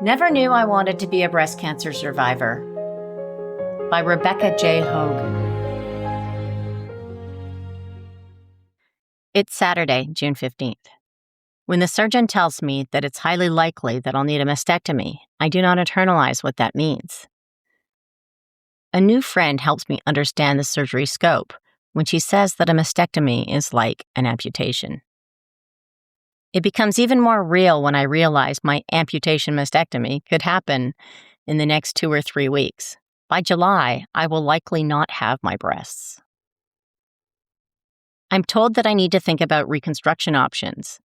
Never Knew I Wanted to Be a Breast Cancer Survivor by Rebecca J. Hogue. It's Saturday, June 15th. When the surgeon tells me that it's highly likely that I'll need a mastectomy, I do not internalize what that means. A new friend helps me understand the surgery scope when she says that a mastectomy is like an amputation. It becomes even more real when I realize my amputation mastectomy could happen in the next 2 or 3 weeks. By July, I will likely not have my breasts. I'm told that I need to think about reconstruction options.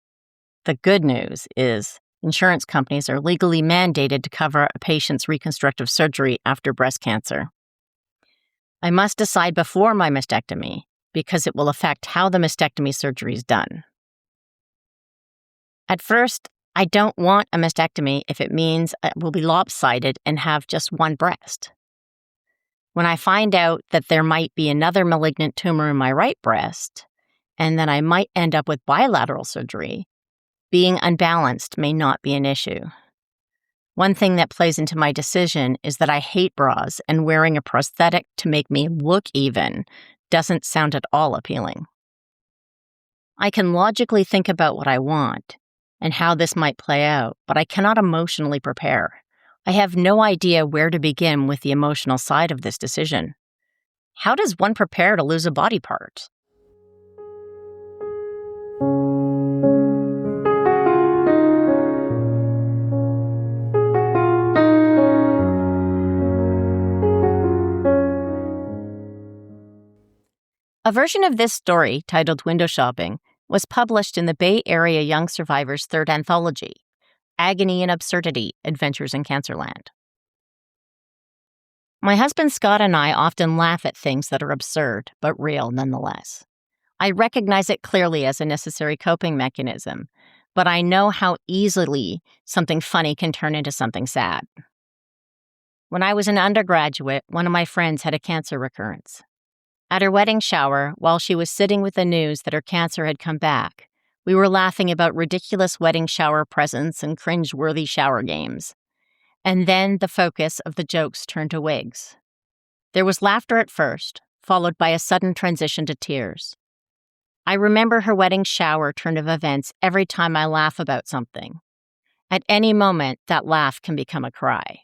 The good news is insurance companies are legally mandated to cover a patient's reconstructive surgery after breast cancer. I must decide before my mastectomy because it will affect how the mastectomy surgery is done. At first, I don't want a mastectomy if it means I will be lopsided and have just one breast. When I find out that there might be another malignant tumor in my right breast, and that I might end up with bilateral surgery, being unbalanced may not be an issue. One thing that plays into my decision is that I hate bras, and wearing a prosthetic to make me look even doesn't sound at all appealing. I can logically think about what I want and how this might play out, but I cannot emotionally prepare. I have no idea where to begin with the emotional side of this decision. How does one prepare to lose a body part? A version of this story, titled Window Shopping, was published in the Bay Area Young Survivors' third anthology, Agony and Absurdity: Adventures in Cancerland. My husband Scott and I often laugh at things that are absurd, but real nonetheless. I recognize it clearly as a necessary coping mechanism, but I know how easily something funny can turn into something sad. When I was an undergraduate, one of my friends had a cancer recurrence. At her wedding shower, while she was sitting with the news that her cancer had come back, we were laughing about ridiculous wedding shower presents and cringe-worthy shower games. And then the focus of the jokes turned to wigs. There was laughter at first, followed by a sudden transition to tears. I remember her wedding shower turn of events every time I laugh about something. At any moment, that laugh can become a cry.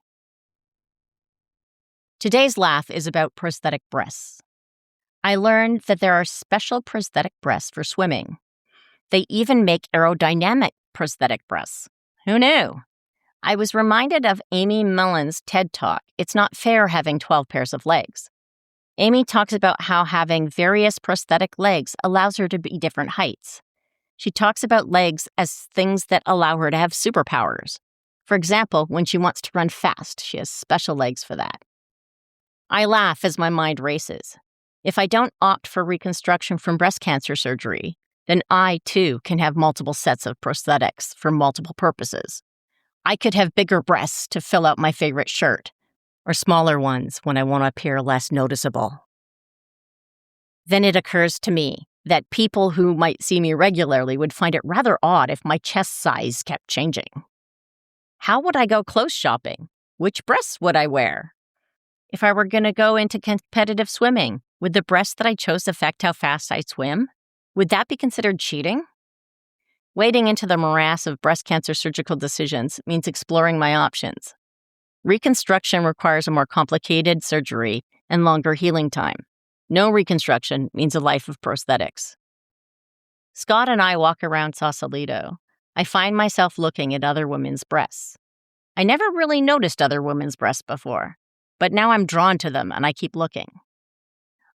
Today's laugh is about prosthetic breasts. I learned that there are special prosthetic breasts for swimming. They even make aerodynamic prosthetic breasts. Who knew? I was reminded of Amy Mullen's TED Talk, It's Not Fair Having 12 Pairs of Legs. Amy talks about how having various prosthetic legs allows her to be different heights. She talks about legs as things that allow her to have superpowers. For example, when she wants to run fast, she has special legs for that. I laugh as my mind races. If I don't opt for reconstruction from breast cancer surgery, then I, too, can have multiple sets of prosthetics for multiple purposes. I could have bigger breasts to fill out my favorite shirt, or smaller ones when I want to appear less noticeable. Then it occurs to me that people who might see me regularly would find it rather odd if my chest size kept changing. How would I go clothes shopping? Which breasts would I wear? If I were going to go into competitive swimming, would the breasts that I chose affect how fast I swim? Would that be considered cheating? Wading into the morass of breast cancer surgical decisions means exploring my options. Reconstruction requires a more complicated surgery and longer healing time. No reconstruction means a life of prosthetics. Scott and I walk around Sausalito. I find myself looking at other women's breasts. I never really noticed other women's breasts before, but now I'm drawn to them and I keep looking.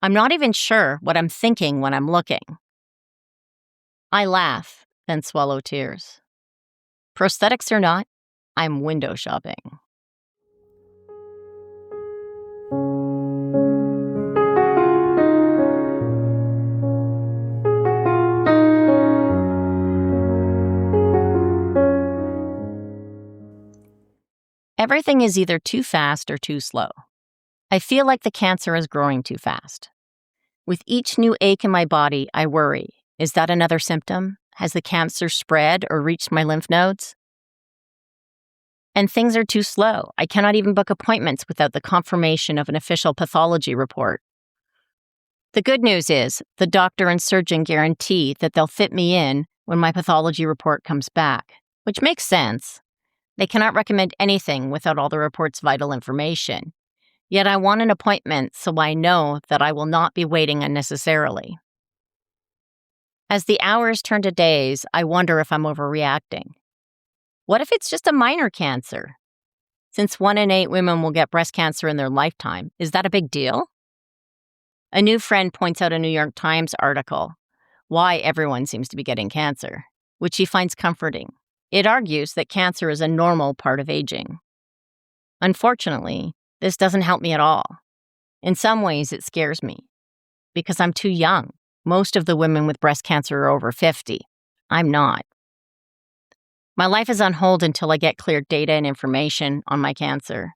I'm not even sure what I'm thinking when I'm looking. I laugh, then swallow tears. Prosthetics or not, I'm window shopping. Everything is either too fast or too slow. I feel like the cancer is growing too fast. With each new ache in my body, I worry. Is that another symptom? Has the cancer spread or reached my lymph nodes? And things are too slow. I cannot even book appointments without the confirmation of an official pathology report. The good news is the doctor and surgeon guarantee that they'll fit me in when my pathology report comes back, which makes sense. They cannot recommend anything without all the report's vital information. Yet I want an appointment so I know that I will not be waiting unnecessarily. As the hours turn to days, I wonder if I'm overreacting. What if it's just a minor cancer? Since 1 in 8 women will get breast cancer in their lifetime, is that a big deal? A new friend points out a New York Times article, Why Everyone Seems to Be Getting Cancer, which he finds comforting. It argues that cancer is a normal part of aging. Unfortunately, this doesn't help me at all. In some ways, it scares me, because I'm too young. Most of the women with breast cancer are over 50. I'm not. My life is on hold until I get clear data and information on my cancer.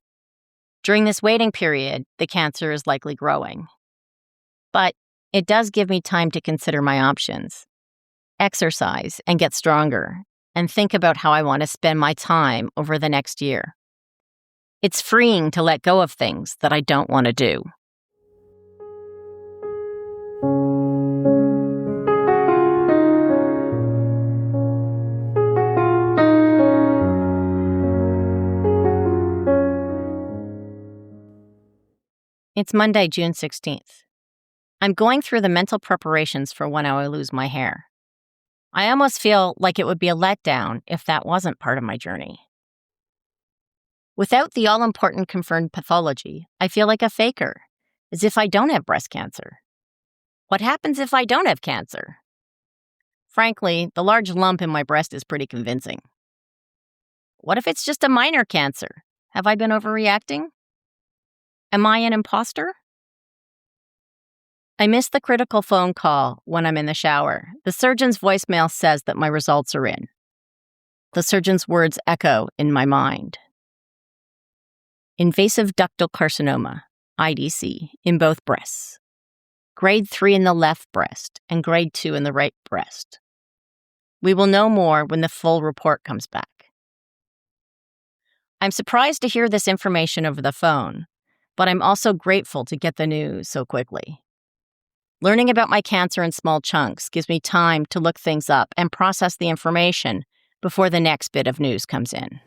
During this waiting period, the cancer is likely growing. But it does give me time to consider my options, exercise and get stronger, and think about how I want to spend my time over the next year. It's freeing to let go of things that I don't want to do. It's Monday, June 16th. I'm going through the mental preparations for when I will lose my hair. I almost feel like it would be a letdown if that wasn't part of my journey. Without the all-important confirmed pathology, I feel like a faker, as if I don't have breast cancer. What happens if I don't have cancer? Frankly, the large lump in my breast is pretty convincing. What if it's just a minor cancer? Have I been overreacting? Am I an imposter? I miss the critical phone call when I'm in the shower. The surgeon's voicemail says that my results are in. The surgeon's words echo in my mind. Invasive ductal carcinoma, IDC, in both breasts. Grade 3 in the left breast and grade 2 in the right breast. We will know more when the full report comes back. I'm surprised to hear this information over the phone, but I'm also grateful to get the news so quickly. Learning about my cancer in small chunks gives me time to look things up and process the information before the next bit of news comes in.